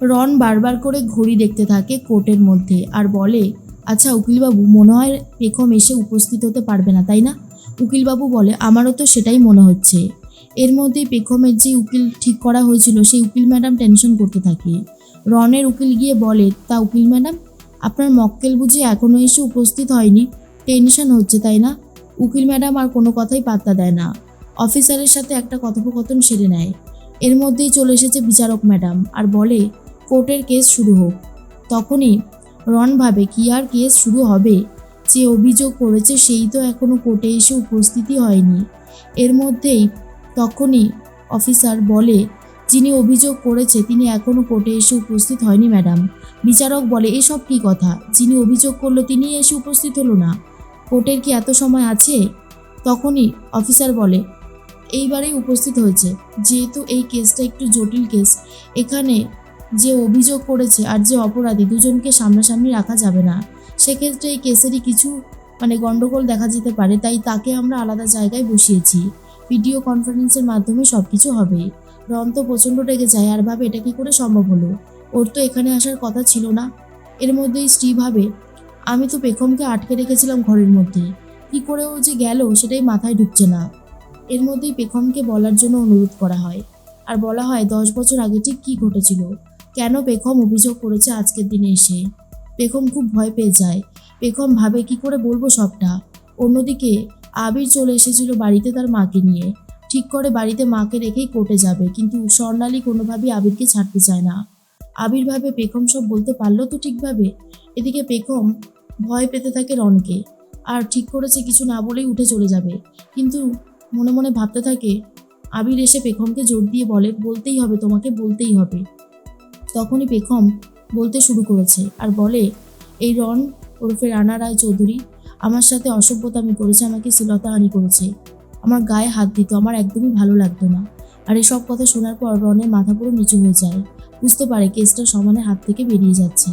রন বারবার করে ঘড়ি দেখতে থাকে কোর্টের মধ্যে আর বলে, আচ্ছা উকিলবাবু, মনে হয় পেখম এসে উপস্থিত হতে পারবে না, তাই না? উকিলবাবু বলে, আমারও তো সেটাই মনে হচ্ছে। এর মধ্যেই পেখমের যে উকিল ঠিক করা হয়েছিল সেই উকিল ম্যাডাম টেনশন করতে থাকে। রনের উকিল গিয়ে বলে, তা উকিল ম্যাডাম, আপনার মক্কেল বুঝি এখনও এসে উপস্থিত হয়নি? টেনশন হচ্ছে, তাই না? উকিল ম্যাডাম আর কোনো কথাই পাত্তা দেয় না, অফিসারের সাথে একটা কথোপকথন সেরে নেয়। এর মধ্যেই চলে এসেছে বিচারক ম্যাডাম আর বলে, কোর্টের কেস শুরু হোক। তখনই রন ভাবে, কি আর কেস শুরু হবে? যে অভিযোগ করেছে সেই তো এখনো কোর্টে এসে উপস্থিতই হয়নি। এর মধ্যেই তখনই অফিসার বলে, যিনি অভিযোগ করেছে তিনি এখনো কোর্টে এসে উপস্থিত হয়নি ম্যাডাম। বিচারক বলে, এসব কি কথা? যিনি অভিযোগ করলো তিনি এসে উপস্থিত হলো না, কোর্টের কি এত সময় আছে? তখনই অফিসার বলে, এইবারেই উপস্থিত হয়েছে। যেহেতু এই কেসটা একটু জটিল কেস, এখানে যে অভিযোগ করেছে আর যে অপরাধী দুজনকে সামনাসামনি রাখা যাবে না। সেক্ষেত্রে এই কেসেরই কিছু গন্ডগোল দেখা যেতে পারে, তাই তাকে আমরা আলাদা জায়গায় বসিয়েছি। ভিডিও কনফারেন্সের মাধ্যমে সব কিছু হবে। রন তো প্রচণ্ড রেগে যায় আর ভাবে, এটা কি করে সম্ভব হলো? ওর তো এখানে আসার কথা ছিল না। এর মধ্যেই স্ত্রী ভাবে, আমি তো পেখমকে আটকে রেখেছিলাম ঘরের মধ্যে, কি করে ও যে গেল সেটাই মাথায় ঢুকছে না। এর মধ্যেই পেখমকে বলার জন্য অনুরোধ করা হয় আর বলা হয় 10 বছর আগে ঠিক কী ঘটেছিল, কেন পেখম অভিযোগ করেছে আজকের দিনে এসে। পেখম খুব ভয় পেয়ে যায়। পেখম ভাবে, কি করে বলবো সবটা। অন্যদিকে আবির চলে এসেছিল বাড়িতে তার মাকে নিয়ে। ঠিক করে বাড়িতে মাকে রেখেই কোর্টে যাবে, কিন্তু স্বর্ণালী কোনোভাবেই আবিরকে ছাড়তে চায় না। আবির ভাবে, পেখম সব বলতে পারলো তো ঠিকভাবে। এদিকে পেখম ভয় পেতে থাকে রনকে আর ঠিক করেছে কিছু না বলেই উঠে চলে যাবে, কিন্তু মনে মনে ভাবতে থাকে। আবির এসে পেখমকে জোর দিয়ে বলে, বলতেই হবে তোমাকে, বলতেই হবে। তখনই পেখম বলতে শুরু করেছে আর বলে, এই রন ওরফে রানা রায় চৌধুরী আমার সাথে অসভ্যতামি করেছে, আমাকে শ্লীলতাহানি করেছে, আমার গায়ে হাত দিত, আমার একদমই ভালো লাগতো না। আর এসব কথা শোনার পর রনের মাথা পুরো নিচু হয়ে যায়। বুঝতে পারে কেসটা সমানে হাত থেকে বেরিয়ে যাচ্ছে।